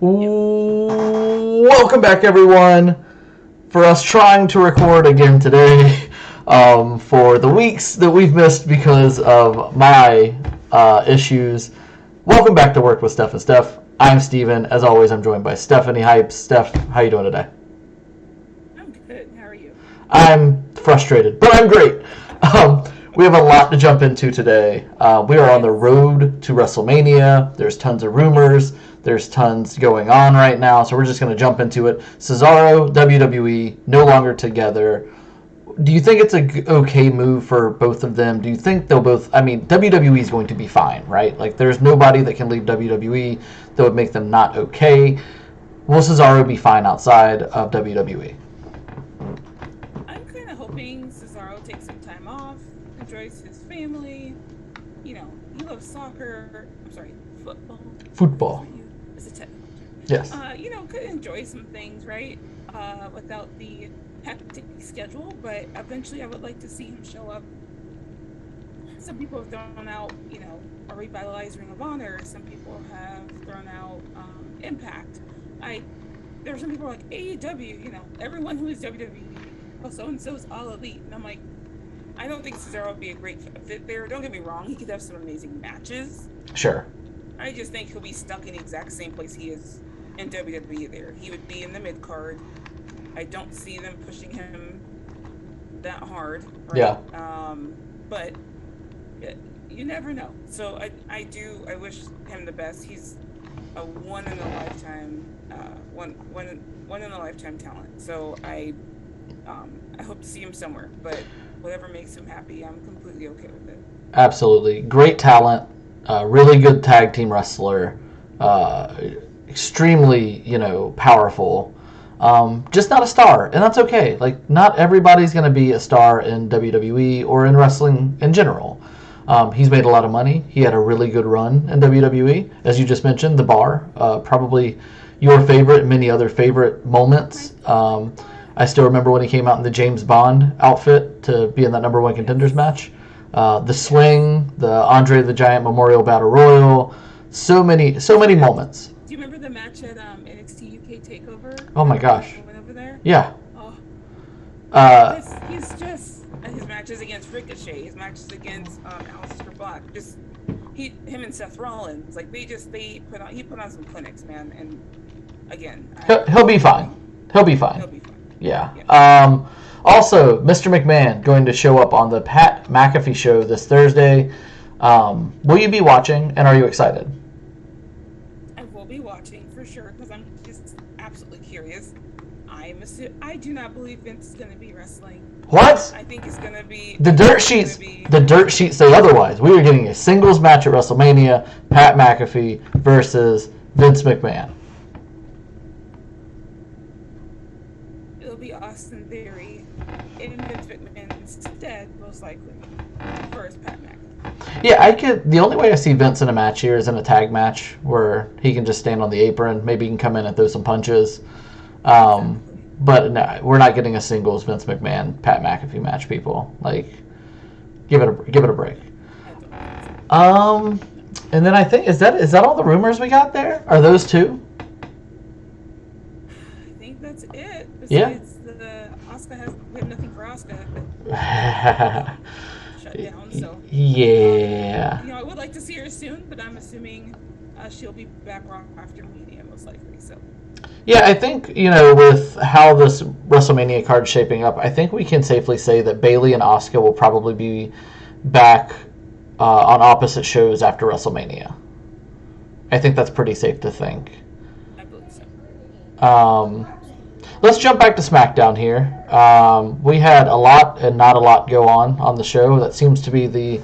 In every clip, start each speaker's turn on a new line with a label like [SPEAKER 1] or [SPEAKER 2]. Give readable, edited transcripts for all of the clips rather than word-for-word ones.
[SPEAKER 1] Welcome back, everyone, for us trying to record again today for the weeks that we've missed because of my issues. Welcome back to Work with Steph and Steph. I'm Steven. As always, I'm joined by Stephanie Hypes. Steph, how you doing today?
[SPEAKER 2] I'm good. How are you?
[SPEAKER 1] I'm frustrated, but I'm great. We have a lot to jump into today. We are on the road to WrestleMania. There's tons of rumors. There's tons going on right now, so we're just going to jump into it. Cesaro, WWE, no longer together. Do you think it's a okay move for both of them? Do you think they'll both... I mean, WWE is going to be fine, right? Like, there's nobody that can leave WWE that would make them not okay. Will Cesaro be fine outside of WWE?
[SPEAKER 2] I'm kind of hoping Cesaro takes some time off, enjoys his family. He loves soccer. I'm sorry, football.
[SPEAKER 1] Football.
[SPEAKER 2] It's a technical term.
[SPEAKER 1] Yes.
[SPEAKER 2] Could enjoy some things, right? Without the hectic schedule, but eventually I would like to see him show up. Some people have thrown out, a revitalized Ring of Honor. Some people have thrown out Impact. There are some people like AEW, everyone who is WWE, oh, so-and-so is all elite. And I'm like, I don't think Cesaro would be a great fit there. Don't get me wrong, he could have some amazing matches.
[SPEAKER 1] Sure.
[SPEAKER 2] I just think he'll be stuck in the exact same place he is in WWE there. He would be in the mid-card. I don't see them pushing him that hard, right?
[SPEAKER 1] Yeah.
[SPEAKER 2] But you never know. So I wish him the best. He's a one in a lifetime talent. So I hope to see him somewhere. But whatever makes him happy, I'm completely okay with it.
[SPEAKER 1] Absolutely. Great talent. Really good tag team wrestler. Extremely, powerful. Just not a star, and that's okay. Like, not everybody's going to be a star in WWE or in wrestling in general. He's made a lot of money. He had a really good run in WWE. As you just mentioned, The Bar, probably your favorite and many other favorite moments. I still remember when he came out in the James Bond outfit to be in that number one contenders match. The Swing, the Andre the Giant Memorial Battle Royal. So many moments.
[SPEAKER 2] Do you remember the match at NXT UK Takeover?
[SPEAKER 1] Oh my gosh.
[SPEAKER 2] Went over there.
[SPEAKER 1] Yeah.
[SPEAKER 2] Oh,
[SPEAKER 1] Uh,
[SPEAKER 2] he's just his matches against Ricochet, his matches against Aleister Black. Just him and Seth Rollins, like he put on some clinics, man. And again,
[SPEAKER 1] he'll be fine. He'll be fine.
[SPEAKER 2] He'll be fine.
[SPEAKER 1] Yeah. Also, Mr. McMahon going to show up on the Pat McAfee show this Thursday. Will you be watching, and are you excited?
[SPEAKER 2] I will be watching for sure because I'm just absolutely curious. I do not believe Vince is going to be wrestling.
[SPEAKER 1] What?
[SPEAKER 2] I think it's going to be
[SPEAKER 1] The dirt sheets say otherwise. We are getting a singles match at WrestleMania, Pat McAfee versus Vince McMahon.
[SPEAKER 2] It'll be Austin Theory in Vince McMahon's stead, most likely, versus Pat McAfee.
[SPEAKER 1] Yeah, the only way I see Vince in a match here is in a tag match where he can just stand on the apron. Maybe he can come in and throw some punches. But no, we're not getting a singles Vince McMahon Pat McAfee match, people. Like, give it a break. And then I think is that all the rumors we got there? Are those two?
[SPEAKER 2] I think that's it.
[SPEAKER 1] Yeah.
[SPEAKER 2] Besides we have nothing for Asuka. Shut down. So
[SPEAKER 1] yeah.
[SPEAKER 2] I would like to see her soon, but I'm assuming she'll be back after Mania most likely. So.
[SPEAKER 1] Yeah, I think, with how this WrestleMania card is shaping up, I think we can safely say that Bayley and Asuka will probably be back on opposite shows after WrestleMania. I think that's pretty safe to think.
[SPEAKER 2] I believe so.
[SPEAKER 1] Let's jump back to SmackDown here. We had a lot and not a lot go on the show. That seems to be the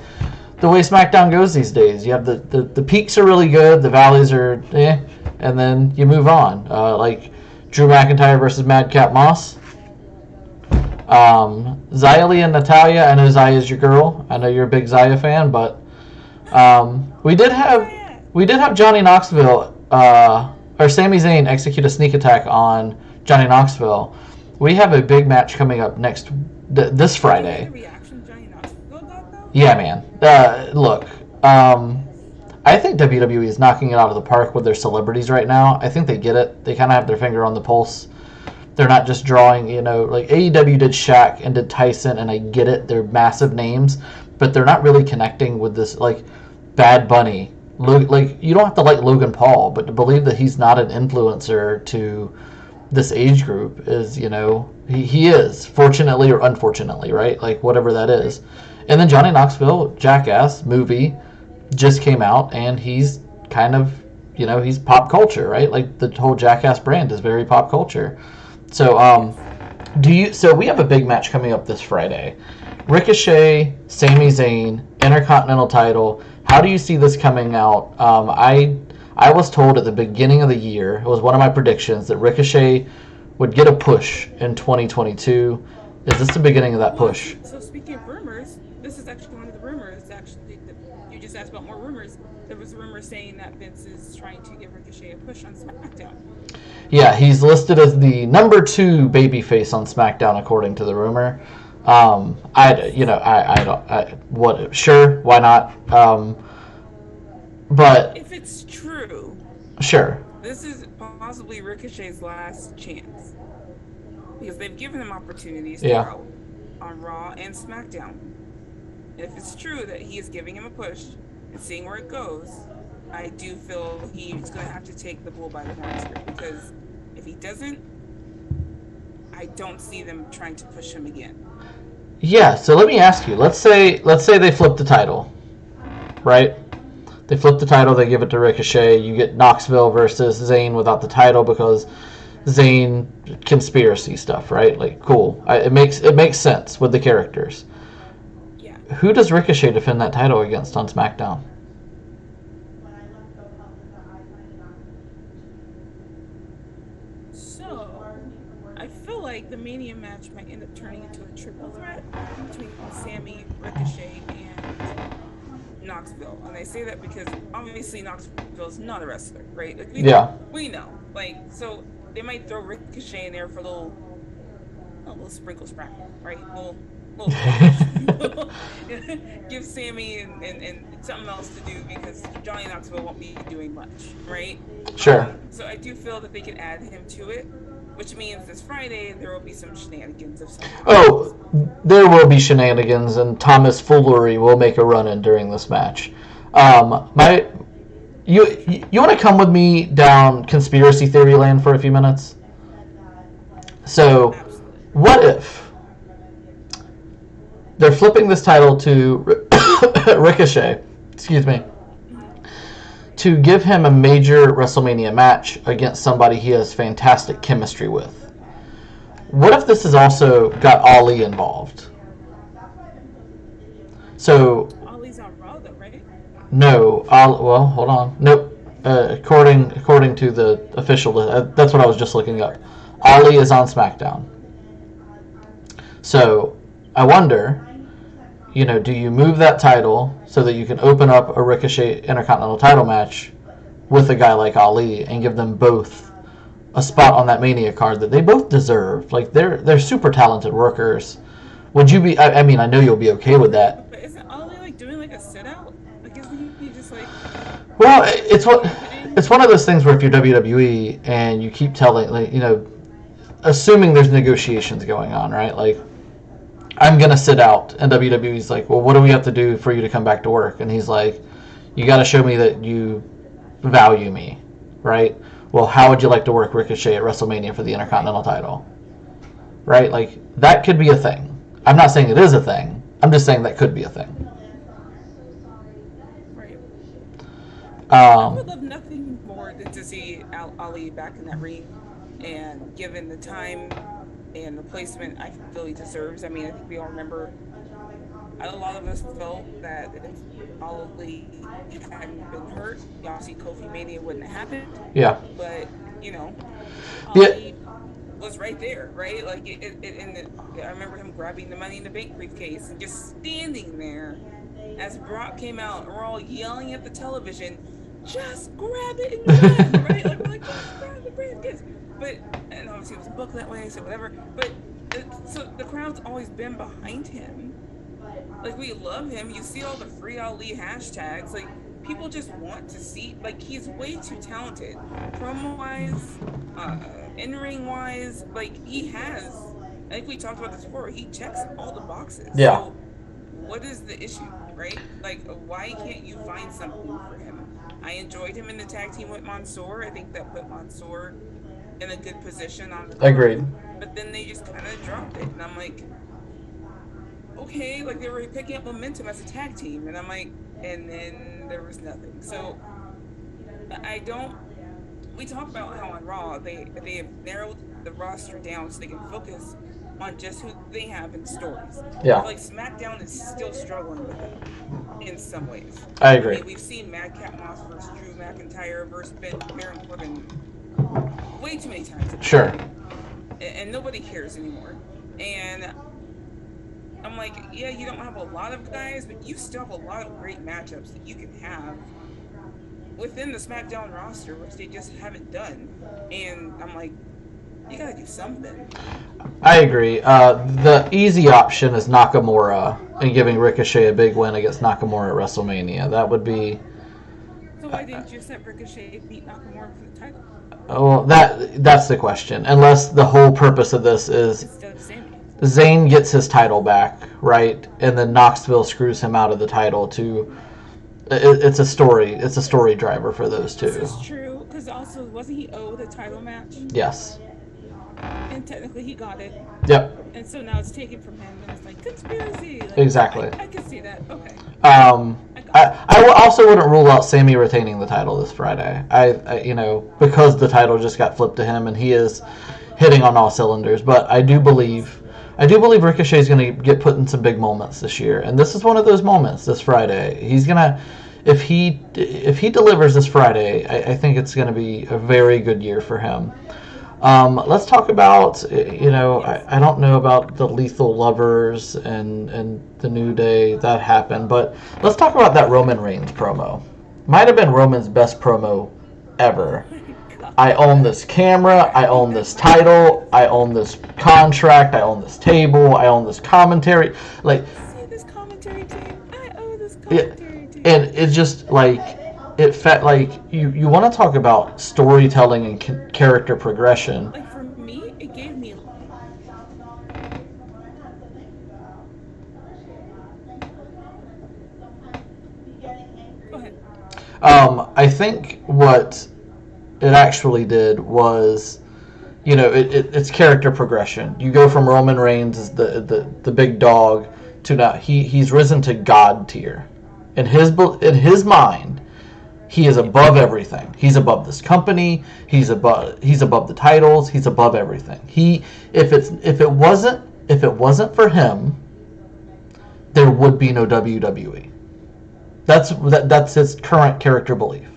[SPEAKER 1] way SmackDown goes these days. You have the peaks are really good, the valleys are and then you move on. Like Drew McIntyre versus Madcap Moss. Xia Li and Natalya. I know Xia is your girl. I know you're a big Xia fan, but we did have Johnny Knoxville or Sami Zayn execute a sneak attack on Johnny Knoxville. We have a big match coming up this Friday.
[SPEAKER 2] The reaction Johnny Knoxville got though?
[SPEAKER 1] Yeah, man. Look, I think WWE is knocking it out of the park with their celebrities right now. I think they get it. They kind of have their finger on the pulse. They're not just drawing, like AEW did Shaq and did Tyson, and I get it. They're massive names, but they're not really connecting with this, like, Bad Bunny. Like, you don't have to like Logan Paul, but to believe that he's not an influencer to this age group is, he is, fortunately or unfortunately, right? Like, whatever that is. And then Johnny Knoxville, Jackass movie, just came out, and he's kind of, he's pop culture, right? Like, the whole Jackass brand is very pop culture. So, so we have a big match coming up this Friday. Ricochet, Sami Zayn, Intercontinental title. How do you see this coming out? I was told at the beginning of the year, it was one of my predictions, that Ricochet would get a push in 2022. Is this the beginning of that push?
[SPEAKER 2] So speaking of rumors, this is actually one of the rumors. Actually, you just asked about more rumors. There was a rumor saying that Vince is trying to give Ricochet a push on SmackDown.
[SPEAKER 1] Yeah, he's listed as the number 2 babyface on SmackDown, according to the rumor. Sure, why not? But
[SPEAKER 2] if it's true,
[SPEAKER 1] sure,
[SPEAKER 2] this is possibly Ricochet's last chance because they've given him opportunities to go on Raw and SmackDown. If it's true that he is giving him a push and seeing where it goes, I do feel he's going to have to take the bull by the horns here, because if he doesn't, I don't see them trying to push him again.
[SPEAKER 1] Yeah, so let me ask you. Let's say they flip the title, right? They flip the title, they give it to Ricochet. You get Knoxville versus Zayn without the title because Zayn conspiracy stuff, right? Like, cool. It makes sense with the characters.
[SPEAKER 2] Yeah.
[SPEAKER 1] Who does Ricochet defend that title against on SmackDown?
[SPEAKER 2] Like the Mania match might end up turning into a triple threat between Sami, Ricochet, and Knoxville. And I say that because obviously Knoxville is not a wrestler, right? Like we know. Like, so they might throw Ricochet in there for a little sprinkle sprinkle, right? Little give Sami and something else to do, because Johnny Knoxville won't be doing much, right?
[SPEAKER 1] Sure.
[SPEAKER 2] So I do feel that they can add him to it, which means this Friday there will be some shenanigans of some kind.
[SPEAKER 1] Oh, there will be shenanigans, and Thomas Foolery will make a run-in during this match. You want to come with me down conspiracy theory land for a few minutes? So, absolutely. What if they're flipping this title to Ricochet? Excuse me. To give him a major WrestleMania match against somebody he has fantastic chemistry with. What if this has also got Ali involved? So
[SPEAKER 2] Ali's on Raw, though, right?
[SPEAKER 1] No, well, hold on. Nope. According to the official, that's what I was just looking up. Ali is on SmackDown. So I wonder, do you move that title so that you can open up a Ricochet Intercontinental title match with a guy like Ali and give them both a spot on that Mania card that they both deserve? Like, they're super talented workers. Would you be? I mean, I know you'll be okay with that.
[SPEAKER 2] But isn't Ali like doing like a sit out? Like, isn't he just like?
[SPEAKER 1] Well, it's one of those things where if you're WWE and you keep telling, like, assuming there's negotiations going on, right? Like, I'm going to sit out. And WWE's like, well, what do we have to do for you to come back to work? And he's like, you got to show me that you value me, right? Well, how would you like to work Ricochet at WrestleMania for the Intercontinental title? Right? Like, that could be a thing. I'm not saying it is a thing. I'm just saying that could be a thing.
[SPEAKER 2] Right. I would love nothing more than to see Ali back in that ring, and given the time and the placement I feel he deserves. I mean, I think we all remember, a lot of us felt that if Ali hadn't been hurt, obviously Kofi Mania wouldn't have happened.
[SPEAKER 1] Yeah.
[SPEAKER 2] But, Ali was right there, right? Like, I remember him grabbing the Money in the Bank briefcase and just standing there as Brock came out, and we're all yelling at the television, just grab it and run, right? Like, we're like, just grab the briefcase. But, and obviously it was booked that way, so whatever. But, so the crowd's always been behind him. Like, we love him. You see all the Free Ali hashtags. Like, people just want to see, like, he's way too talented, promo wise, in ring wise. Like, he has, I think we talked about this before, he checks all the boxes.
[SPEAKER 1] Yeah,
[SPEAKER 2] So what is the issue, right? Like, why can't you find something for him? I enjoyed him in the tag team with Mansoor. I think that put Mansoor in a good position on the
[SPEAKER 1] agreed.
[SPEAKER 2] card, but then they just kind of dropped it, and I'm like, okay, like they were picking up momentum as a tag team, and I'm like, and then there was nothing. So I don't. We talk about how on Raw they have narrowed the roster down so they can focus on just who they have in stories. I
[SPEAKER 1] Yeah,
[SPEAKER 2] feel like SmackDown is still struggling with that in some ways.
[SPEAKER 1] I
[SPEAKER 2] I
[SPEAKER 1] agree.
[SPEAKER 2] mean, we've seen Madcap Moss versus Drew McIntyre versus Baron Corbin way too many times at this
[SPEAKER 1] Sure.
[SPEAKER 2] point, and nobody cares anymore. And I'm like, yeah, you don't have a lot of guys, but you still have a lot of great matchups that you can have within the SmackDown roster, which they just haven't done. And I'm like, you gotta do something.
[SPEAKER 1] I agree. The easy option is Nakamura and giving Ricochet a big win against Nakamura at WrestleMania. That would be.
[SPEAKER 2] So why didn't you just let Ricochet beat Nakamura for the title
[SPEAKER 1] Well, that's the question. Unless the whole purpose of this is
[SPEAKER 2] instead of Sammy?
[SPEAKER 1] Zayn gets his title back, right, and then Knoxville screws him out of the title. It's a story. It's a story driver for those
[SPEAKER 2] This
[SPEAKER 1] two.
[SPEAKER 2] is true, because also, wasn't he owed a title match?
[SPEAKER 1] Yes.
[SPEAKER 2] And technically he got it.
[SPEAKER 1] Yep.
[SPEAKER 2] And so now it's taken from him, and it's like, conspiracy. Like,
[SPEAKER 1] Exactly.
[SPEAKER 2] I can see that. Okay.
[SPEAKER 1] Um,
[SPEAKER 2] I got it.
[SPEAKER 1] I also wouldn't rule out Sammy retaining the title this Friday. Because the title just got flipped to him and he is hitting on all cylinders. But I do believe Ricochet is going to get put in some big moments this year, and this is one of those moments this Friday. He's gonna, if he delivers this Friday, I think it's going to be a very good year for him. Let's talk about, I don't know about the Lethal Lovers and the New Day that happened, but let's talk about that Roman Reigns promo. Might have been Roman's best promo ever. I own this camera, I own this title, I own this contract, I own this table, I own this commentary. Like,
[SPEAKER 2] See this commentary team? I owe this
[SPEAKER 1] yeah,
[SPEAKER 2] commentary team.
[SPEAKER 1] and it's just like it felt like you want to talk about storytelling and character progression.
[SPEAKER 2] Like, for me, it gave me. Go ahead.
[SPEAKER 1] I think what it actually did was, it's character progression. You go from Roman Reigns as the big dog to now he's risen to God tier. In his mind, he is above everything. He's above this company. He's above the titles. He's above everything. If it wasn't for him, there would be no WWE. That's his current character belief.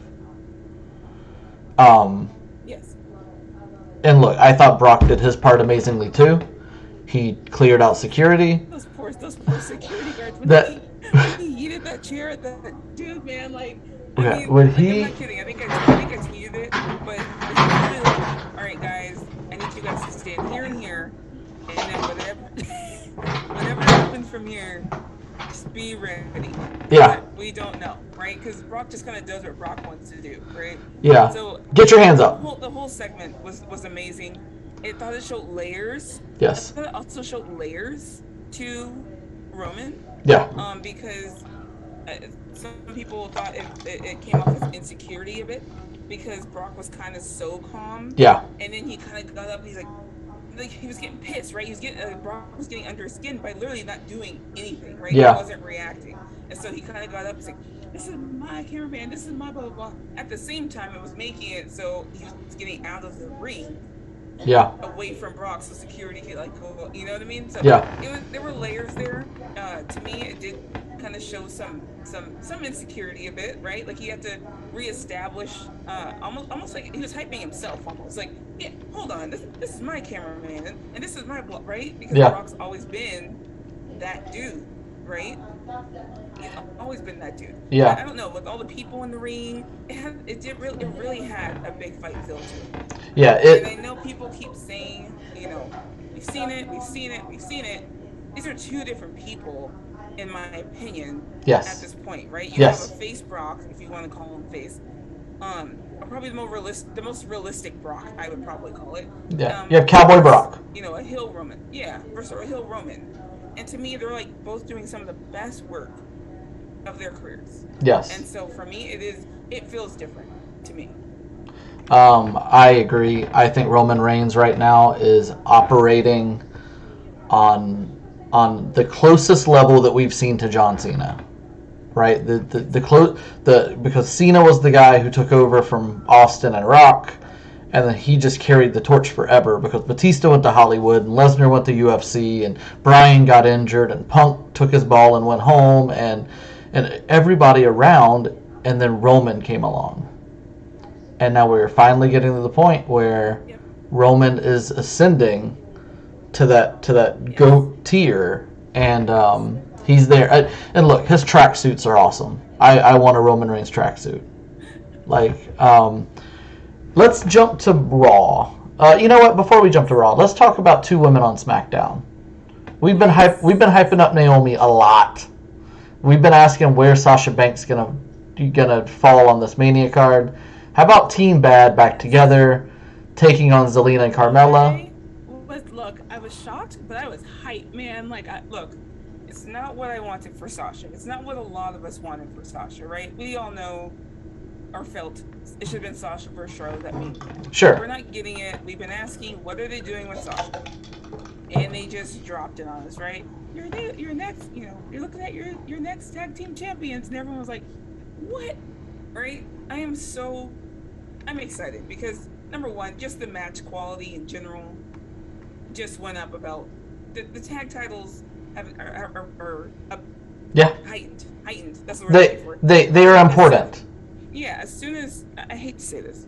[SPEAKER 2] Yes.
[SPEAKER 1] And look, I thought Brock did his part amazingly too. He cleared out security.
[SPEAKER 2] Those poor security guards. When he yeeted that chair at that dude, man, like,
[SPEAKER 1] Yeah,
[SPEAKER 2] I mean,
[SPEAKER 1] when
[SPEAKER 2] like,
[SPEAKER 1] he-
[SPEAKER 2] I'm not kidding. I think I tweeted it, but it's really like, all right, guys, I need you guys to stand here and here, and then whatever happens from here, just be ready.
[SPEAKER 1] Yeah.
[SPEAKER 2] But we don't know, right? Because Brock just kind of does what Brock wants to do, right?
[SPEAKER 1] Yeah.
[SPEAKER 2] So
[SPEAKER 1] Get your hands up.
[SPEAKER 2] the whole segment was amazing. It thought it showed layers.
[SPEAKER 1] Yes.
[SPEAKER 2] I thought it also showed layers to Roman.
[SPEAKER 1] Yeah.
[SPEAKER 2] Because some people thought it came off as insecurity a bit because Brock was kind of so calm.
[SPEAKER 1] Yeah.
[SPEAKER 2] And then he kind of got up and he's like he was getting pissed, right? He was getting Brock was getting under his skin by literally not doing anything, right?
[SPEAKER 1] Yeah.
[SPEAKER 2] He wasn't reacting, and so he kind of got up and said, "This is my cameraman. This is my blah blah blah." At the same time, it was making it so he was getting out of the ring.
[SPEAKER 1] Yeah.
[SPEAKER 2] Away from Brock, so security could like go, you know what I mean? So
[SPEAKER 1] Yeah.
[SPEAKER 2] there were layers there. To me, it did kind of show some insecurity a bit, right? Like he had to reestablish, almost like he was hyping himself, almost like, yeah, hold on, this is my cameraman, and this is my block, right? Because
[SPEAKER 1] Yeah.
[SPEAKER 2] Brock's always been that dude, right? He's always been that dude.
[SPEAKER 1] Yeah.
[SPEAKER 2] I don't know, with all the people in the ring, it really had a big fight feel to it.
[SPEAKER 1] Yeah.
[SPEAKER 2] And I know people keep saying, we've seen it. These are two different people. in my opinion, at
[SPEAKER 1] Yes.
[SPEAKER 2] this point, right? You have a
[SPEAKER 1] Yes.
[SPEAKER 2] face Brock, if you want to call him face. Probably the most realistic Brock, I would probably call it.
[SPEAKER 1] Yeah. You have Cowboy
[SPEAKER 2] Versus,
[SPEAKER 1] Brock.
[SPEAKER 2] a heel Roman. Yeah, versus a heel Roman. And to me, they're like both doing some of the best work of their careers.
[SPEAKER 1] Yes.
[SPEAKER 2] And so for me, it feels different to me.
[SPEAKER 1] I agree. I think Roman Reigns right now is operating on the closest level that we've seen to John Cena. Right? The because Cena was the guy who took over from Austin and Rock, and then he just carried the torch forever because Batista went to Hollywood and Lesnar went to UFC and Bryan got injured and Punk took his ball and went home and everybody around, and then Roman came along. And now we're finally getting to the point where
[SPEAKER 2] Yep.
[SPEAKER 1] Roman is ascending to that
[SPEAKER 2] Yes.
[SPEAKER 1] GOAT tier, and he's there. And look, his tracksuits are awesome. I want a Roman Reigns tracksuit. Like, let's jump to Raw. You know what? Before we jump to Raw, let's talk about two women on SmackDown. We've been hyping up Naomi a lot. We've been asking where Sasha Banks gonna fall on this Mania card. How about Team Bad back together, taking on Zelina and Carmella?
[SPEAKER 2] I was shocked, but I was hyped, man. Look, it's not what I wanted for Sasha. It's not what a lot of us wanted for Sasha, right? We all know or felt it should have been Sasha versus Charlotte at Mania.
[SPEAKER 1] Sure.
[SPEAKER 2] We're not getting it. We've been asking, what are they doing with Sasha? And they just dropped it on us, right? You're next, you're looking at your next tag team champions, and everyone was like, what? Right? I'm excited because number one, just the match quality in general just went up about the tag titles are
[SPEAKER 1] Yeah.
[SPEAKER 2] heightened. That's the word I'm looking for.
[SPEAKER 1] They are important.
[SPEAKER 2] Yeah, as soon as I hate to say this,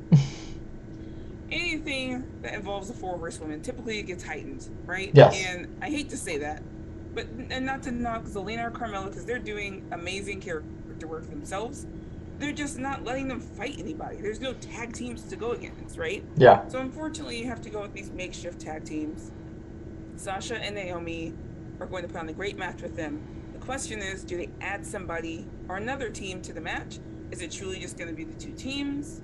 [SPEAKER 2] anything that involves the four horsewomen typically it gets heightened, right?
[SPEAKER 1] Yes.
[SPEAKER 2] And I hate to say that, and not to knock Zelina or Carmella because they're doing amazing character work themselves. They're just not letting them fight anybody. There's no tag teams to go against, right?
[SPEAKER 1] Yeah.
[SPEAKER 2] So unfortunately, you have to go with these makeshift tag teams. Sasha and Naomi are going to put on a great match with them. The question is, do they add somebody or another team to the match? Is it truly just going to be the two teams?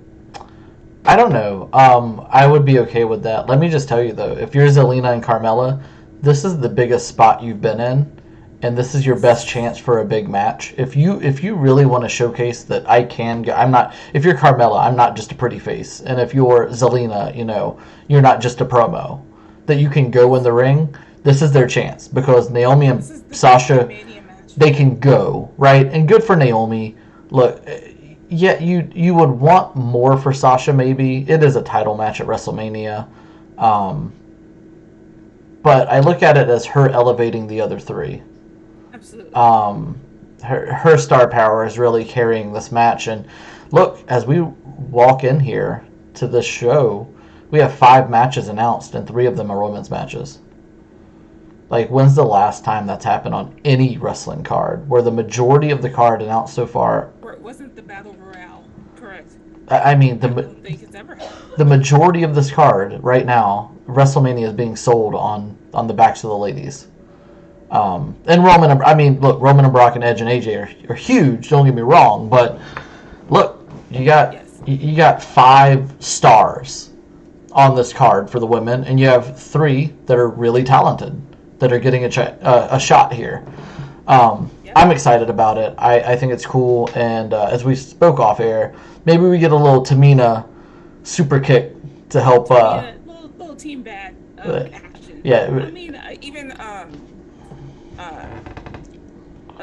[SPEAKER 1] I don't know. I would be okay with that. Let me just tell you though, if you're Zelina and Carmella, this is the biggest spot you've been in, and this is your best chance for a big match. If you really want to showcase that I can, I'm not. If you're Carmella, I'm not just a pretty face, and if you're Zelina, you're not just a promo. That you can go in the ring. This is their chance because Naomi and Sasha, they can go right, and good for Naomi. Look. Yeah, you would want more for Sasha, maybe. It is a title match at WrestleMania. But I look at it as her elevating the other three.
[SPEAKER 2] Absolutely.
[SPEAKER 1] Her star power is really carrying this match. And look, as we walk in here to this show, we have 5 matches announced, and 3 of them are women's matches. Like, when's the last time that's happened on any wrestling card, where the majority of the card announced so far...
[SPEAKER 2] Or it wasn't the Battle Royale, correct?
[SPEAKER 1] I mean,
[SPEAKER 2] I don't think it's ever happened.
[SPEAKER 1] The majority of this card right now, WrestleMania is being sold on the backs of the ladies. And Roman and Brock and Edge and AJ are huge. Don't get me wrong, but look, you got 5 stars on this card for the women, and you have 3 that are really talented that are getting a shot here. I'm excited about it. I think it's cool, and as we spoke off air, maybe we get a little Tamina super kick to help.
[SPEAKER 2] Little team bad action.
[SPEAKER 1] Yeah.
[SPEAKER 2] I mean, even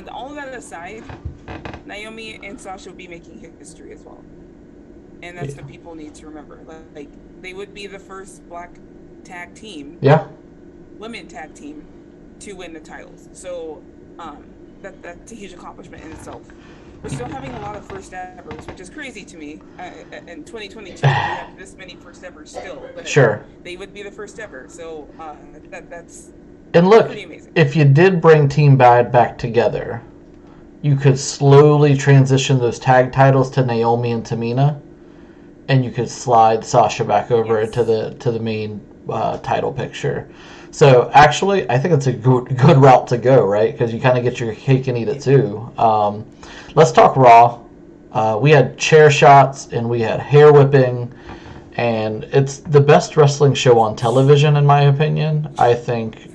[SPEAKER 2] all of that aside, Naomi and Sasha will be making history as well, and that's what people need to remember. Like they would be the first Black tag team.
[SPEAKER 1] Yeah.
[SPEAKER 2] Women tag team to win the titles. So that's a huge accomplishment in itself. We're still having a lot of first evers, which is crazy to me. In 2022, we have this many first evers still. But
[SPEAKER 1] sure.
[SPEAKER 2] They would be the first ever. So that's
[SPEAKER 1] and look,
[SPEAKER 2] pretty amazing.
[SPEAKER 1] If you did bring Team Bad back together, you could slowly transition those tag titles to Naomi and Tamina, and you could slide Sasha back over into the main title picture. So actually, I think it's a good route to go, right? Because you kind of get your cake and eat it too. Let's talk Raw. We had chair shots and we had hair whipping, and it's the best wrestling show on television in my opinion. I think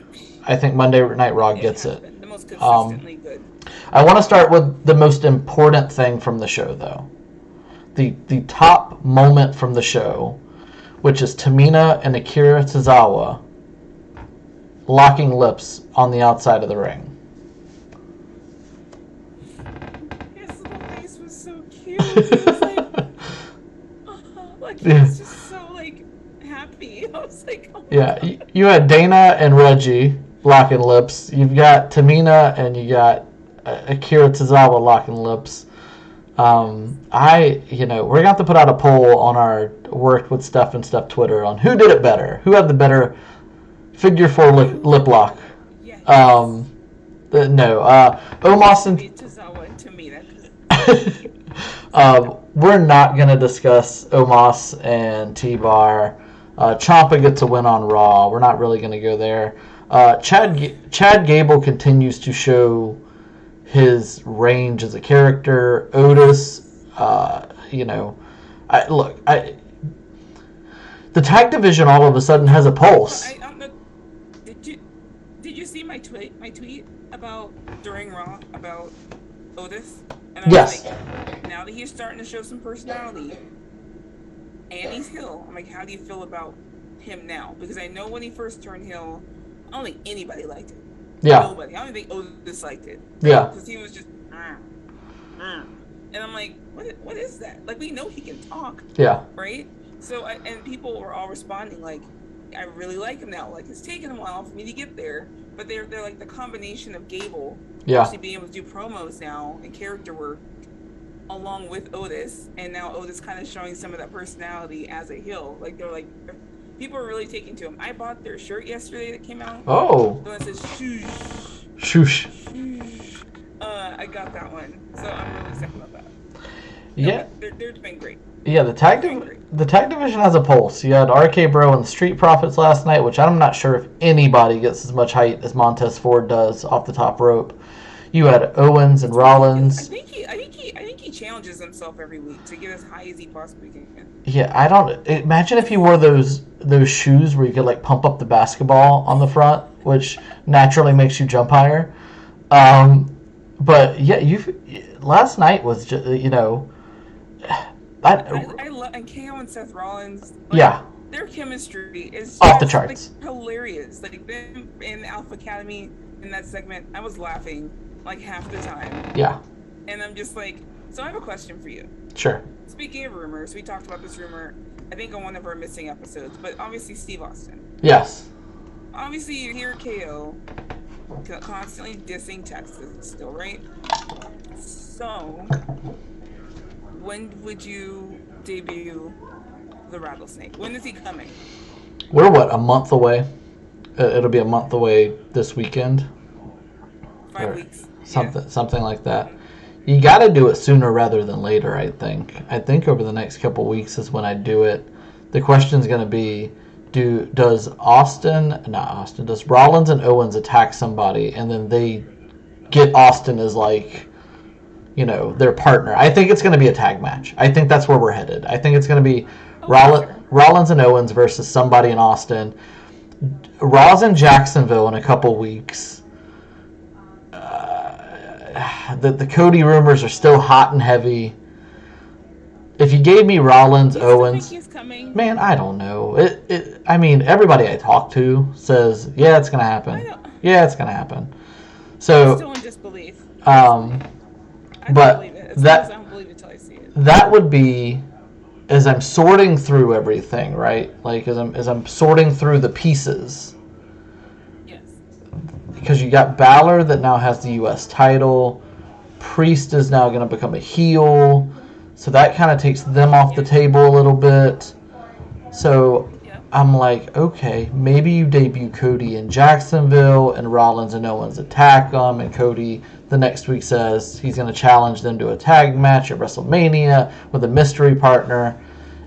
[SPEAKER 1] Monday Night Raw gets it.
[SPEAKER 2] The most consistently good.
[SPEAKER 1] I want to start with the most important thing from the show, though. The top moment from the show, which is Tamina and Akira Tozawa locking lips on the outside of the ring.
[SPEAKER 2] His little face was so cute. It was like he was just so like happy. I was like, oh
[SPEAKER 1] yeah,
[SPEAKER 2] God.
[SPEAKER 1] You had Dana and Reggie locking lips. You've got Tamina and you got Akira Tozawa locking lips. We're going to have to put out a poll on our Worked with Steph and Steph Twitter on who did it better. Who had the better figure 4 lip lock?
[SPEAKER 2] Yes.
[SPEAKER 1] Omos and
[SPEAKER 2] Tozawa and Tamina.
[SPEAKER 1] we're not going to discuss Omos and T-Bar. Ciampa gets a win on Raw. We're not really going to go there. Chad Gable continues to show his range as a character. Otis, the tag division all of a sudden has a pulse.
[SPEAKER 2] Did you see my tweet? My tweet about during Raw about Otis? And I
[SPEAKER 1] yes.
[SPEAKER 2] was like, now that he's starting to show some personality, and he's heel, I'm like, how do you feel about him now? Because I know when he first turned heel, I don't think anybody liked it.
[SPEAKER 1] Yeah.
[SPEAKER 2] Nobody. I don't think Otis liked it.
[SPEAKER 1] Yeah.
[SPEAKER 2] Because he was just, and I'm like, what is that? Like, we know he can talk.
[SPEAKER 1] Yeah.
[SPEAKER 2] Right? So, and people were all responding like, I really like him now. Like, it's taken a while for me to get there, but they're like the combination of Gable actually being able to do promos now and character work along with Otis, and now Otis kind of showing some of that personality as a heel. Like, they're like, people are really taking to him. I bought their shirt yesterday that came out.
[SPEAKER 1] Oh.
[SPEAKER 2] The one that says shoosh.
[SPEAKER 1] Shoosh.
[SPEAKER 2] Shoosh. I got that one, so I'm really excited about that.
[SPEAKER 1] Yeah.
[SPEAKER 2] They're doing great.
[SPEAKER 1] Yeah, the tag division has a pulse. You had RK Bro and the Street Profits last night, which I'm not sure if anybody gets as much height as Montez Ford does off the top rope. You had Owens and Rollins.
[SPEAKER 2] I think he challenges himself every week to get as high as he possibly can.
[SPEAKER 1] Yeah, I don't imagine if he wore those shoes where you could like pump up the basketball on the front, which naturally makes you jump higher. But yeah, last night was just
[SPEAKER 2] I love, and KO and Seth Rollins. Like,
[SPEAKER 1] yeah,
[SPEAKER 2] their chemistry is
[SPEAKER 1] off the charts.
[SPEAKER 2] Like, hilarious. Like, them in the Alpha Academy in that segment, I was laughing like half the time.
[SPEAKER 1] Yeah.
[SPEAKER 2] And I'm just like, so I have a question for you.
[SPEAKER 1] Sure.
[SPEAKER 2] Speaking of rumors, we talked about this rumor, I think, on one of our missing episodes, but obviously Steve Austin.
[SPEAKER 1] Yes.
[SPEAKER 2] Obviously, you hear KO constantly dissing Texas still, right? So, when would you debut the Rattlesnake? When is he coming?
[SPEAKER 1] We're a month away? It'll be a month away this weekend.
[SPEAKER 2] 5 weeks.
[SPEAKER 1] Something like that. You got to do it sooner rather than later, I think. I think over the next couple weeks is when I do it. The question's going to be, does Rollins and Owens attack somebody and then they get Austin as like, their partner? I think it's going to be a tag match. I think that's where we're headed. I think it's going to be Rollins and Owens versus somebody in Austin. Raw's in Jacksonville in a couple weeks. The Cody rumors are still hot and heavy. If you gave me Rollins, Owens,
[SPEAKER 2] think he's coming?
[SPEAKER 1] Man, I don't know. I mean, everybody I talk to says, yeah, it's gonna happen. Yeah, it's gonna happen. So
[SPEAKER 2] I'm still in disbelief.
[SPEAKER 1] I
[SPEAKER 2] don't believe it. I don't believe it till I see it.
[SPEAKER 1] That would be, as I'm sorting through everything, right? Like as I'm sorting through the pieces.
[SPEAKER 2] Yes.
[SPEAKER 1] Because you got Balor that now has the U.S. title. Priest is now going to become a heel. So that kind of takes them off the table a little bit. So I'm like, okay, maybe you debut Cody in Jacksonville and Rollins and Owens attack them, and Cody the next week says he's going to challenge them to a tag match at WrestleMania with a mystery partner.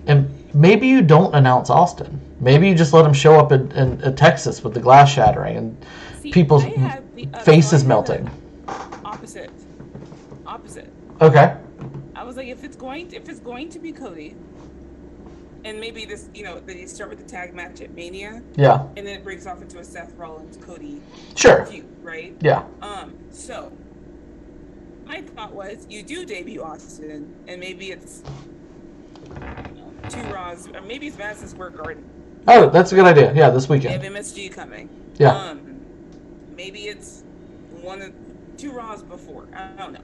[SPEAKER 1] And maybe you don't announce Austin. Maybe you just let him show up in Texas with the glass shattering and
[SPEAKER 2] See,
[SPEAKER 1] people's
[SPEAKER 2] I had the
[SPEAKER 1] faces melting.
[SPEAKER 2] opposite. Opposite.
[SPEAKER 1] Okay.
[SPEAKER 2] I was like, if it's going to be Cody, and maybe this, they start with the tag match at Mania,
[SPEAKER 1] Yeah.
[SPEAKER 2] and then it breaks off into a Seth Rollins Cody
[SPEAKER 1] Sure.
[SPEAKER 2] feud, right?
[SPEAKER 1] Yeah.
[SPEAKER 2] So my thought was, you do debut Austin, and maybe it's 2 Raws, or maybe it's Madison Square Garden.
[SPEAKER 1] Oh, that's a good idea. Yeah, this weekend.
[SPEAKER 2] They have MSG coming.
[SPEAKER 1] Yeah.
[SPEAKER 2] Maybe it's 2 Raws before. I don't know.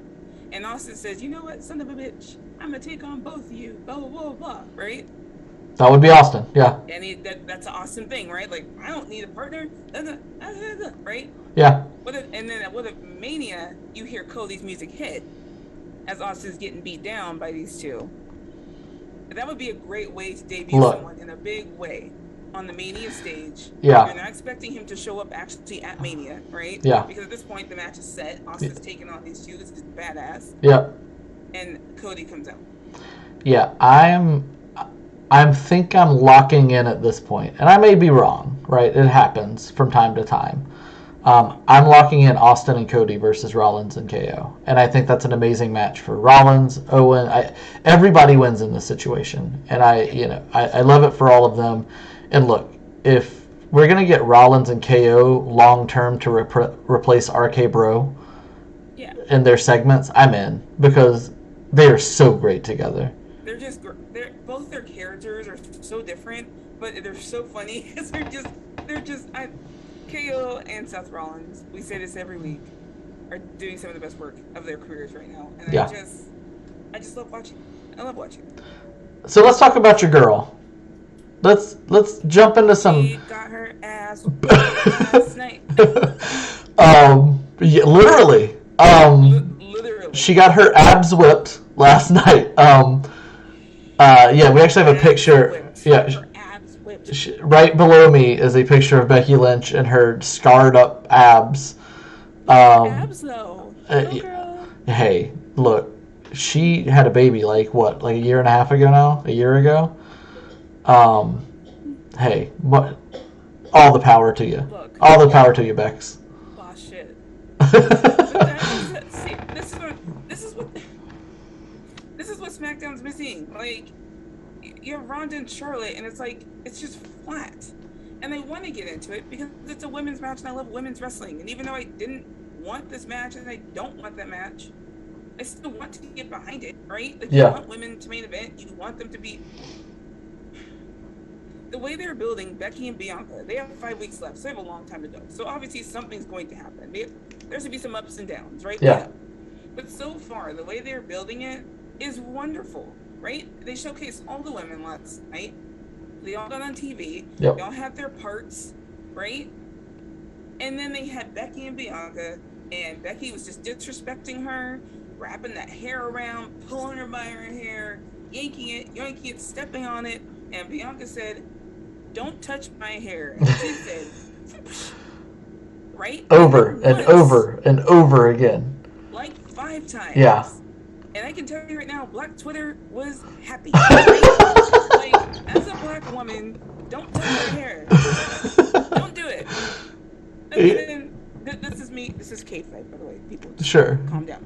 [SPEAKER 2] And Austin says, you know what, son of a bitch, I'm gonna take on both of you. Blah blah blah blah. Right?
[SPEAKER 1] That would be Austin. Yeah.
[SPEAKER 2] And that's an awesome thing, right? Like, I don't need a partner. Right?
[SPEAKER 1] Yeah.
[SPEAKER 2] And then at Mania, you hear Cody's music hit as Austin's getting beat down by these two. That would be a great way to debut someone in a big way on the Mania stage.
[SPEAKER 1] Yeah.
[SPEAKER 2] You're not expecting him to show up actually at Mania, right?
[SPEAKER 1] Yeah.
[SPEAKER 2] Because at this point, the match is set. Austin's taking on these two. This is badass.
[SPEAKER 1] Yeah.
[SPEAKER 2] And Cody comes out.
[SPEAKER 1] Yeah, I think I'm locking in at this point, and I may be wrong, right? It happens from time to time. I'm locking in Austin and Cody versus Rollins and KO, and I think that's an amazing match for Rollins, Owen. Everybody wins in this situation, and I love it for all of them. And look, if we're gonna get Rollins and KO long term to replace RK Bro in their segments, I'm in, because they are so great together.
[SPEAKER 2] Both their characters are so different, but they're so funny because they're just KO and Seth Rollins, we say this every week, are doing some of the best work of their careers right now, and I just love watching. I love watching.
[SPEAKER 1] So let's talk about your girl. Let's jump into some.
[SPEAKER 2] She got her ass last night.
[SPEAKER 1] Yeah, literally.
[SPEAKER 2] Literally.
[SPEAKER 1] She got her abs whipped last night. Yeah, we actually have a picture. Yeah, right below me is a picture of Becky Lynch and her scarred up abs.
[SPEAKER 2] Abs though. Girl.
[SPEAKER 1] Hey, look, she had a baby like a year and a half ago now? A year ago? Hey, what? All the power to you.
[SPEAKER 2] Look,
[SPEAKER 1] all the power to you, Bex.
[SPEAKER 2] Boss shit. See, this is what SmackDown's missing. Like, you have Ronda and Charlotte, and it's just flat. And I want to get into it because it's a women's match, and I love women's wrestling. And even though I didn't want this match, and I don't want that match, I still want to get behind it, right? Like, you want women to main event, you want them to be. The way they're building Becky and Bianca, they have 5 weeks left, so they have a long time to go. So obviously something's going to happen. There's going to be some ups and downs, right?
[SPEAKER 1] Yeah.
[SPEAKER 2] But so far, the way they're building it is wonderful, right? They showcased all the women last night. They all got on TV.
[SPEAKER 1] Yep.
[SPEAKER 2] They all had their parts, right? And then they had Becky and Bianca, and Becky was just disrespecting her, wrapping that hair around, pulling her by her hair, yanking it, stepping on it. And Bianca said, "Don't touch my hair." And she said, right?
[SPEAKER 1] Over and over and over again.
[SPEAKER 2] Like 5 times.
[SPEAKER 1] Yeah.
[SPEAKER 2] And I can tell you right now, Black Twitter was happy. Like, as a black woman, don't touch my hair. Don't do it. And then, this is me. This is kayfabe, by the way. People,
[SPEAKER 1] sure.
[SPEAKER 2] Calm down.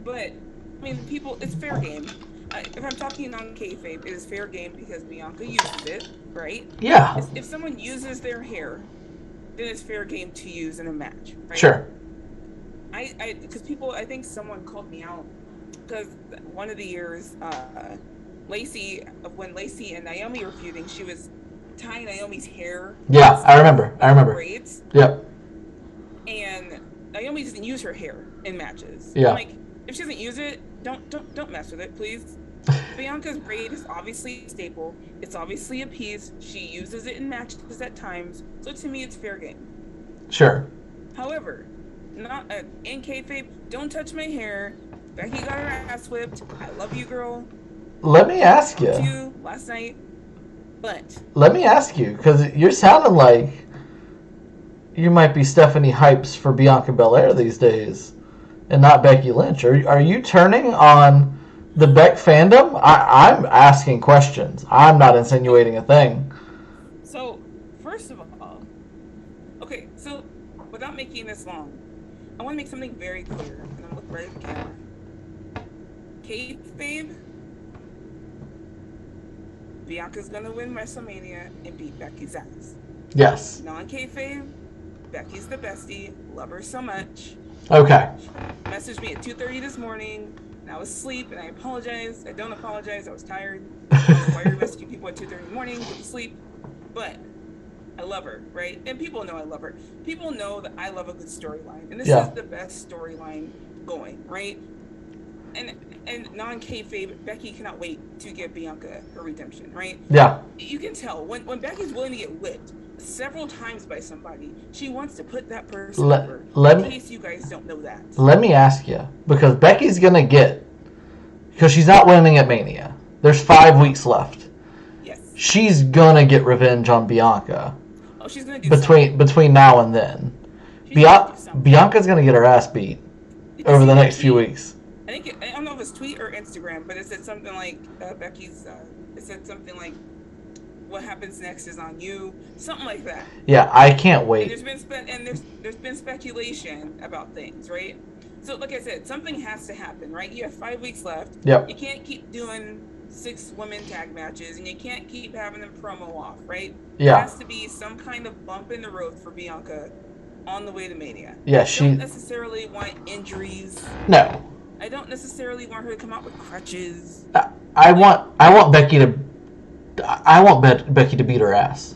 [SPEAKER 2] But I mean, people, it's fair game. If I'm talking on kayfabe, it is fair game because Bianca uses it, right?
[SPEAKER 1] Yeah.
[SPEAKER 2] If someone uses their hair, then it's fair game to use in a match, right?
[SPEAKER 1] Sure.
[SPEAKER 2] Because people, I think someone called me out because one of the years, when Lacey and Naomi were feuding, she was tying Naomi's hair.
[SPEAKER 1] Yeah, I remember.
[SPEAKER 2] Braids.
[SPEAKER 1] Yep.
[SPEAKER 2] And Naomi doesn't use her hair in matches.
[SPEAKER 1] Yeah.
[SPEAKER 2] Like, if she doesn't use it, don't mess with it, please. Bianca's braid is obviously a staple. It's obviously a piece. She uses it in matches at times. So to me, it's fair game.
[SPEAKER 1] Sure.
[SPEAKER 2] However, not in kayfabe, don't touch my hair. Becky got her ass whipped. I love you, girl.
[SPEAKER 1] Let me ask you.
[SPEAKER 2] You last night, but
[SPEAKER 1] let me ask you, because you're sounding like you might be Stephanie Hypes for Bianca Belair these days, and not Becky Lynch. Are you turning on the Beck fandom? I'm asking questions. I'm not insinuating a thing.
[SPEAKER 2] So, first of all, okay, so without making this long, I want to make something very clear, and I'm looking right at the camera. Kayfabe, Bianca's gonna win WrestleMania and beat Becky's ass.
[SPEAKER 1] Yes.
[SPEAKER 2] Non-kayfabe, Becky's the bestie, love her so much.
[SPEAKER 1] Okay.
[SPEAKER 2] She messaged me at 2:30 this morning, and I was asleep, and I apologize. I don't apologize. I was tired. I don't know why you're messaging people at 2:30 in the morning, go to sleep. But I love her, right? And people know I love her. People know that I love a good storyline, and this is the best storyline going, right? And non-kayfabe, Becky cannot wait to give Bianca her redemption, right?
[SPEAKER 1] Yeah.
[SPEAKER 2] You can tell when Becky's willing to get whipped several times by somebody, she wants to put that person over. In case you guys don't know that.
[SPEAKER 1] Let me ask you, because Becky's gonna because she's not winning at Mania. There's 5 weeks left.
[SPEAKER 2] Yes.
[SPEAKER 1] She's gonna get revenge on Bianca.
[SPEAKER 2] Oh, she's gonna do
[SPEAKER 1] between now and then. Bianca's gonna get her ass beat over the next few weeks.
[SPEAKER 2] I don't know if it's tweet or Instagram, but it said something like Becky's. It said something like, "What happens next is on you," something like that.
[SPEAKER 1] Yeah, I can't wait.
[SPEAKER 2] And there's been speculation about things, right? So, like I said, something has to happen, right? You have 5 weeks left.
[SPEAKER 1] Yep.
[SPEAKER 2] You can't keep doing 6 women tag matches, and you can't keep having them promo off, right?
[SPEAKER 1] Yeah.
[SPEAKER 2] There has to be some kind of bump in the road for Bianca on the way to Mania.
[SPEAKER 1] Yeah,
[SPEAKER 2] I don't necessarily want injuries.
[SPEAKER 1] No.
[SPEAKER 2] I don't necessarily want her to come out with crutches.
[SPEAKER 1] I want Becky to beat her ass.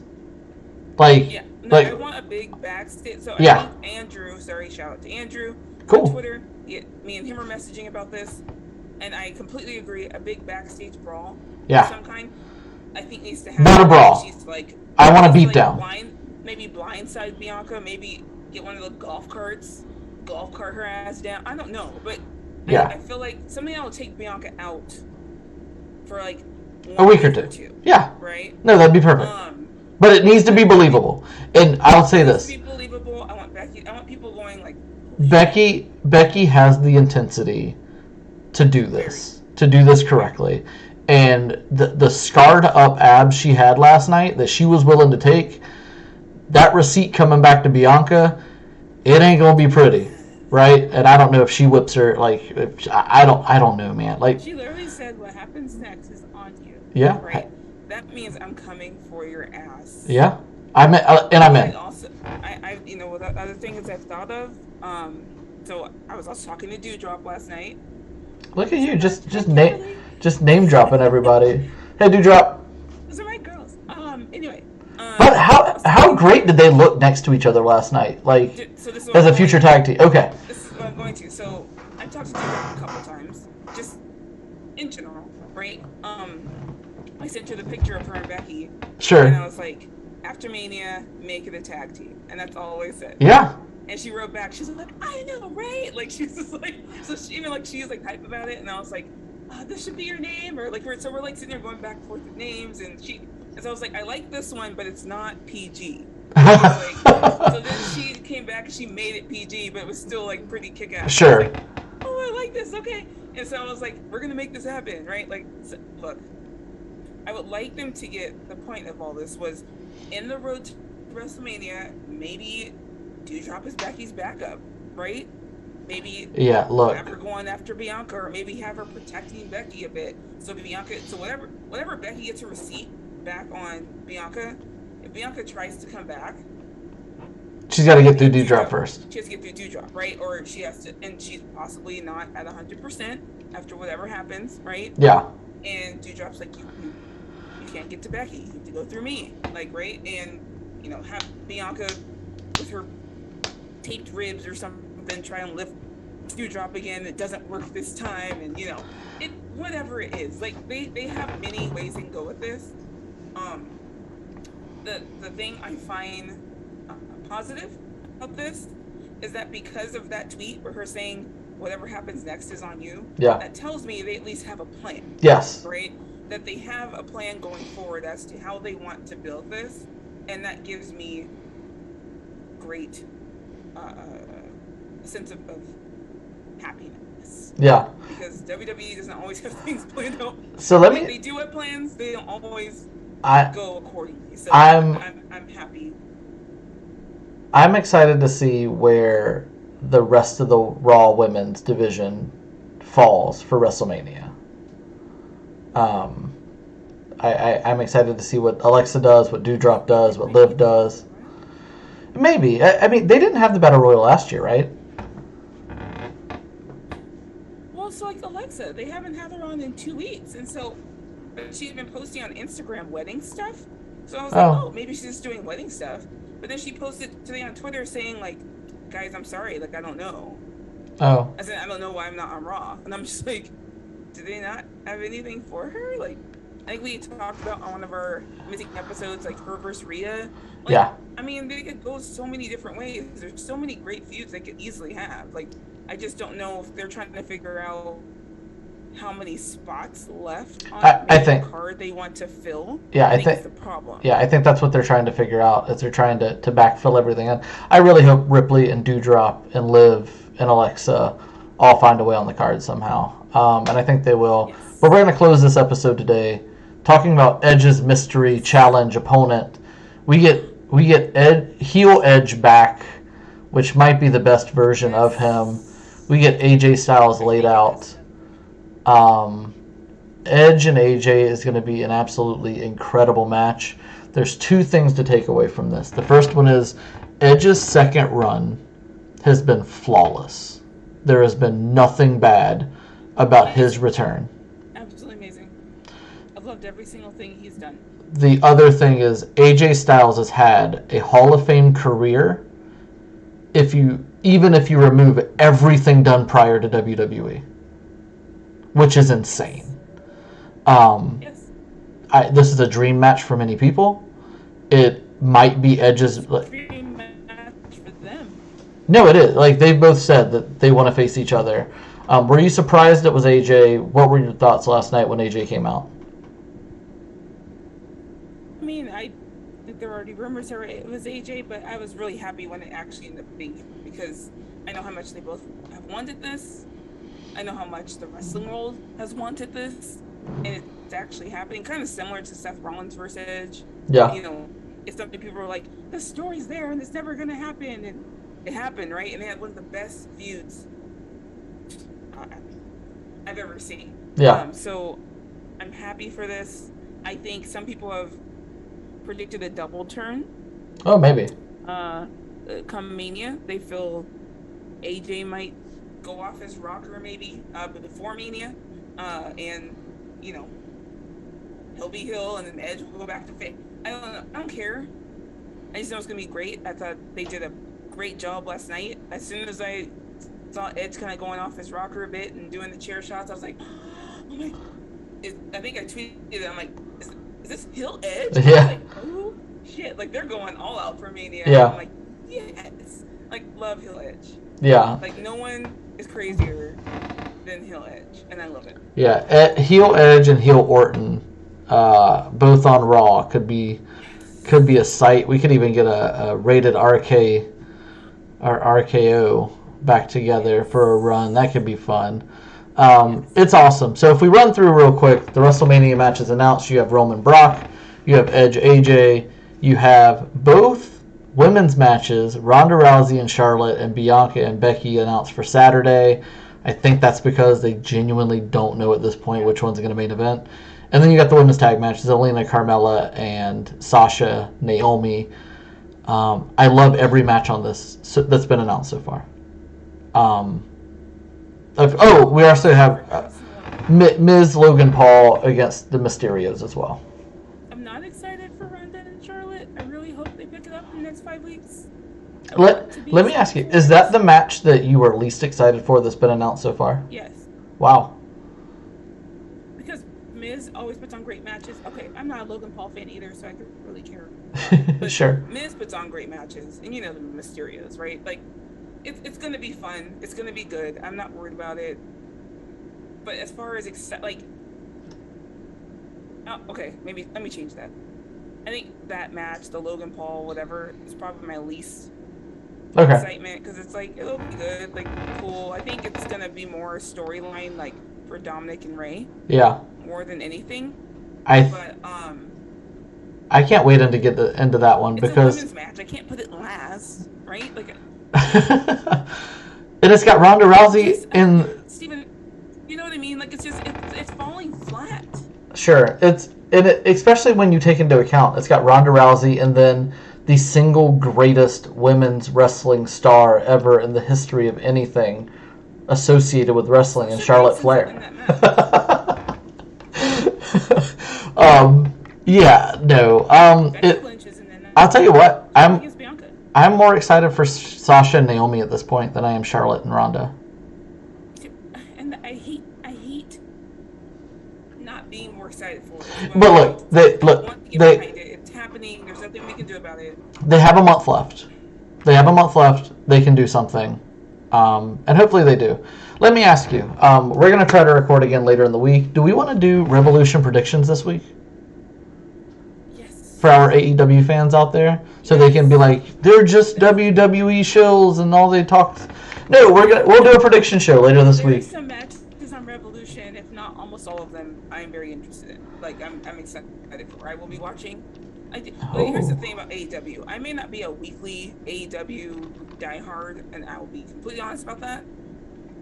[SPEAKER 2] I want a big backstage. So I think Andrew, shout out to Andrew on Twitter. Me and him are messaging about this, and I completely agree. A big backstage brawl of some kind, I think needs to happen.
[SPEAKER 1] Not a brawl.
[SPEAKER 2] She's like,
[SPEAKER 1] I want to beat down.
[SPEAKER 2] Maybe blindside Bianca. Maybe get one of the golf cart her ass down. I don't know, but I feel like something that will take Bianca out for like
[SPEAKER 1] a week or two. Yeah.
[SPEAKER 2] Right.
[SPEAKER 1] No, that'd be perfect. But it needs to be believable. And I'll say this.
[SPEAKER 2] It needs to be believable. I want people going like.
[SPEAKER 1] Becky has the intensity to do this. To do this correctly. And the scarred up abs she had last night that she was willing to take, that receipt coming back to Bianca, it ain't gonna be pretty, right? And I don't know if she whips her I don't know, man. Like
[SPEAKER 2] she literally said, "What happens next is on you."
[SPEAKER 1] Yeah.
[SPEAKER 2] Right. That means I'm coming for your ass.
[SPEAKER 1] Yeah. I'm in.
[SPEAKER 2] Also, the other things I've thought of. So I was also talking to Dewdrop last night.
[SPEAKER 1] Look at you, just name dropping everybody. Hey, Dewdrop.
[SPEAKER 2] Those are my girls. Anyway.
[SPEAKER 1] But how great did they look next to each other last night? Like, as a future tag team. Okay.
[SPEAKER 2] This is what I'm going to. So I've talked to Dewdrop a couple times, just in general, right? I sent her the picture of her and Becky.
[SPEAKER 1] Sure.
[SPEAKER 2] And I was like, after Mania, make it a tag team, and that's all I said.
[SPEAKER 1] Yeah.
[SPEAKER 2] And she wrote back. She's like, I know, right? Like she's just like, so she she's like hype about it, and I was like, this should be your name, or like we're like sitting there going back and forth with names, and so I was like, I like this one, but it's not PG. So then she came back and she made it PG, but it was still like pretty kick-ass.
[SPEAKER 1] Sure.
[SPEAKER 2] Like, I like this. Okay. And so I was like, we're gonna make this happen, right? Like, so, look, I would like them to get the point of all this was in the road to WrestleMania. Maybe Dewdrop is Becky's backup, right? Maybe have her going after Bianca, or maybe have her protecting Becky a bit. So whatever Becky gets her receipt back on Bianca, if Bianca tries to come back,
[SPEAKER 1] she's got to get through Dewdrop first.
[SPEAKER 2] She has to get through Dewdrop, right? Or she has to, and she's possibly not at 100% after whatever happens, right?
[SPEAKER 1] Yeah.
[SPEAKER 2] And Dewdrop's like, you can't get to Becky. You have to go through me, like, right? And have Bianca with her taped ribs or something try and lift Dewdrop again. It doesn't work this time, and whatever it is, like they have many ways they can go with this. The thing I find positive of this is that because of that tweet where her saying whatever happens next is on you, that tells me they at least have a plan.
[SPEAKER 1] Yes.
[SPEAKER 2] Right? That they have a plan going forward as to how they want to build this, and that gives me great sense of happiness.
[SPEAKER 1] Yeah.
[SPEAKER 2] Because WWE doesn't always have things planned out.
[SPEAKER 1] So they
[SPEAKER 2] do have plans. They don't always
[SPEAKER 1] I
[SPEAKER 2] go accordingly. So
[SPEAKER 1] I'm
[SPEAKER 2] I'm happy.
[SPEAKER 1] I'm excited to see where the rest of the Raw Women's division falls for WrestleMania. Um, I'm excited to see what Alexa does, what
[SPEAKER 2] Think
[SPEAKER 1] Doudrop
[SPEAKER 2] they
[SPEAKER 1] does,
[SPEAKER 2] could
[SPEAKER 1] what
[SPEAKER 2] bring
[SPEAKER 1] Liv
[SPEAKER 2] people
[SPEAKER 1] does.
[SPEAKER 2] over, right?
[SPEAKER 1] Maybe. I mean, they didn't have the Battle Royal last year, right?
[SPEAKER 2] Well, so like Alexa, they haven't had her on in 2 weeks, and so but she's been posting on Instagram wedding stuff. So I was like,
[SPEAKER 1] Oh,
[SPEAKER 2] oh, maybe she's just doing wedding stuff. But then she posted today on Twitter saying like, guys, I'm sorry, like I don't know.
[SPEAKER 1] oh,
[SPEAKER 2] I said I don't know why I'm not on Raw, and I'm just like, did they not have anything for her? Like, I think we talked about on one of our missing episodes, like her versus Rhea. Like,
[SPEAKER 1] yeah.
[SPEAKER 2] I mean, they could go so many different ways. There's so many great feuds they could easily have. Like, I just don't know if they're trying to figure out how many spots left on
[SPEAKER 1] I
[SPEAKER 2] maybe the
[SPEAKER 1] think,
[SPEAKER 2] card they want to fill.
[SPEAKER 1] yeah,
[SPEAKER 2] I think it's the problem.
[SPEAKER 1] yeah, I think that's what they're trying to figure out. Is they're trying to backfill everything. And I really hope Ripley and Doudrop and Liv and Alexa all find a way on the card somehow. And I think they will. But
[SPEAKER 2] Yes.
[SPEAKER 1] we're going to close this episode today talking about Edge's mystery challenge opponent. We get heel Edge back, which might be the best version of him.
[SPEAKER 2] Yes.
[SPEAKER 1] We get AJ Styles
[SPEAKER 2] I
[SPEAKER 1] laid
[SPEAKER 2] think it is
[SPEAKER 1] out.
[SPEAKER 2] him.
[SPEAKER 1] Um, Edge and AJ is going to be an absolutely incredible match. There's two things to take away from this. The first one is Edge's second run has been flawless. There has been nothing bad about his
[SPEAKER 2] Amazing.
[SPEAKER 1] return.
[SPEAKER 2] Absolutely amazing. I've loved every single thing he's done.
[SPEAKER 1] The other thing is AJ Styles has had a Hall of Fame career even if you remove everything done prior to WWE, which is insane.
[SPEAKER 2] Yes.
[SPEAKER 1] Um,
[SPEAKER 2] Yes.
[SPEAKER 1] this is a dream match for many people. It might be Edge's.
[SPEAKER 2] It's a dream match for them.
[SPEAKER 1] No, it is. Like they've both said that they want to face each other. Were you surprised it was AJ? What were your thoughts last night when AJ came out?
[SPEAKER 2] I mean, I think there were already rumors that it was AJ, but I was really happy when it actually ended up being him because I know how much they both have wanted this. I know how much the wrestling world has wanted this, and it's actually happening. Kind of similar to Seth Rollins versus Edge.
[SPEAKER 1] Yeah,
[SPEAKER 2] You know, it's something people were like, the story's there and it's never gonna happen, and it happened, right? And they had one of the best feuds uh, I've ever seen.
[SPEAKER 1] yeah.
[SPEAKER 2] So I'm happy for this. I think some people have predicted a double turn.
[SPEAKER 1] Oh, maybe.
[SPEAKER 2] Uh, come Mania, they feel AJ might go off his rocker maybe before Mania, and you know he'll be heel, and then Edge will go back to face. I don't know. I don't care. I just know it's gonna be great. I thought they did a great job last night. As soon as I saw Edge kind of going off his rocker a bit and doing the chair shots, I was like, oh my. I think I tweeted it. I'm like, is this heel Edge? I was
[SPEAKER 1] Yeah,
[SPEAKER 2] like, oh shit! Like they're going all out for Mania. And
[SPEAKER 1] yeah,
[SPEAKER 2] I'm like, yes. Like love heel Edge.
[SPEAKER 1] yeah,
[SPEAKER 2] Like no one is crazier than heel Edge, and I love it.
[SPEAKER 1] yeah. Heel Edge and heel Orton, both on Raw, could be a sight. We could even get a rated RK or RKO back together for a run. That could be fun.
[SPEAKER 2] Yes.
[SPEAKER 1] It's awesome. So if we run through real quick, the WrestleMania matches announced. You have Roman Brock, you have Edge AJ, you have both women's matches, Ronda Rousey and Charlotte, and Bianca and Becky announced for Saturday. I think that's because they genuinely don't know at this point
[SPEAKER 2] Yeah.
[SPEAKER 1] which one's going to main event. And then you got the women's tag matches, Zelina, Carmella, and Sasha, Naomi. I love every match on this that's been announced so far. Um, we also
[SPEAKER 2] Excited
[SPEAKER 1] have
[SPEAKER 2] for every single one of them.
[SPEAKER 1] Miz Logan Paul against the Mysterios as well.
[SPEAKER 2] I'm not excited for Ronda and Charlotte. I really hope they pick it up in the next 5 weeks. I want to be
[SPEAKER 1] Let me ask you,
[SPEAKER 2] excited for
[SPEAKER 1] is
[SPEAKER 2] it.
[SPEAKER 1] that the match that you were least excited for that's been announced so far?
[SPEAKER 2] Yes,
[SPEAKER 1] Wow.
[SPEAKER 2] because Miz always puts on great matches. Okay, I'm not a Logan Paul fan either, so I could really care. But
[SPEAKER 1] Sure.
[SPEAKER 2] Miz puts on great matches, and you know the Mysterios, right? Like, it's gonna be fun. It's gonna be good. I'm not worried about it. But as far as okay, maybe let me change that. I think that match, the Logan Paul, whatever, is probably my least
[SPEAKER 1] Okay.
[SPEAKER 2] excitement because it's like it'll be good, like cool. I think it's gonna be more storyline, like for Dominic and Ray,
[SPEAKER 1] Yeah.
[SPEAKER 2] more than anything.
[SPEAKER 1] I
[SPEAKER 2] But
[SPEAKER 1] I can't wait to get into that one
[SPEAKER 2] It's
[SPEAKER 1] because
[SPEAKER 2] a women's match. I can't put it last, right? Like,
[SPEAKER 1] and it's got Ronda Rousey in.
[SPEAKER 2] Steven, you know what I mean? Like, it's falling flat.
[SPEAKER 1] Sure, especially when you take into account it's got Ronda Rousey and then the single greatest women's wrestling star ever in the history of anything associated with wrestling, and Charlotte Flair. Yeah, no. I'll tell you what, I'm more excited for Sasha and Naomi at this point than I am Charlotte and Ronda.
[SPEAKER 2] And I hate not being more excited for it.
[SPEAKER 1] But look,
[SPEAKER 2] it's happening. There's nothing we can do about it.
[SPEAKER 1] They have a month left. They can do something. And hopefully they do. Let me ask you, we're going to try to record again later in the week. Do we want to do Revolution predictions this week?
[SPEAKER 2] Yes.
[SPEAKER 1] For our AEW fans out there? So they can be like, they're just WWE shows and all they talk. No, we'll do a prediction show later this week.
[SPEAKER 2] There's some matches on Revolution, if not almost all of them, I'm very interested in. Like, I'm excited for. I will be watching. But here's the thing about AEW. I may not be a weekly AEW diehard, and I will be completely honest about that.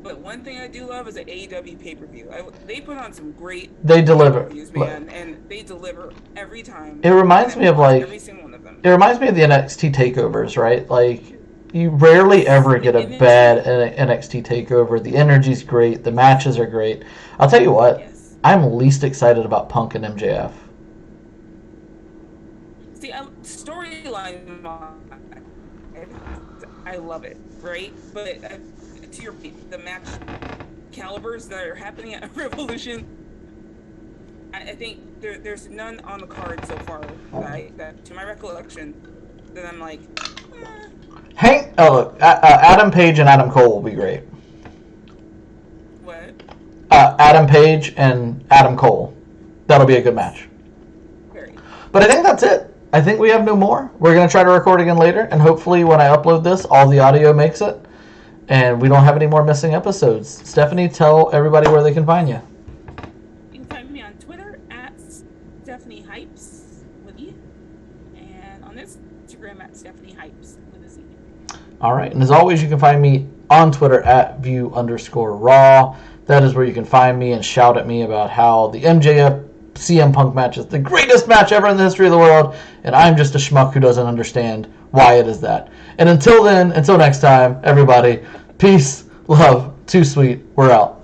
[SPEAKER 2] But one thing I do love is an AEW pay-per-view. They put on some great pay-per-views, man, and they deliver every time.
[SPEAKER 1] It reminds me of
[SPEAKER 2] every single one of them.
[SPEAKER 1] It reminds me of the NXT takeovers, right? Like, you rarely ever get a bad NXT takeover. The energy's great. The matches are great. I'll tell you what. Yes. I'm least excited about Punk and MJF.
[SPEAKER 2] See, storyline, I love it, right? But to your point, the match calibers that are happening at Revolution, I think there's none on the card so far that to my recollection, that I'm like,
[SPEAKER 1] Adam Page and Adam Cole will be great.
[SPEAKER 2] What?
[SPEAKER 1] Adam Page and Adam Cole. That'll be a good match. But I think that's it. I think we have no more. We're going to try to record again later, and hopefully when I upload this, all the audio makes it, and we don't have any more missing episodes. Stephanie, tell everybody where they can find you.
[SPEAKER 2] You can find me on Twitter at Stephanie Hypes with E, and on Instagram at Stephanie Hypes with a Z.
[SPEAKER 1] All right, and as always, you can find me on Twitter at view_raw. That is where you can find me and shout at me about how the MJF CM Punk match is the greatest match ever in the history of the world, and I'm just a schmuck who doesn't understand why it is that. And until then, until next time, everybody, peace, love, too sweet, we're out.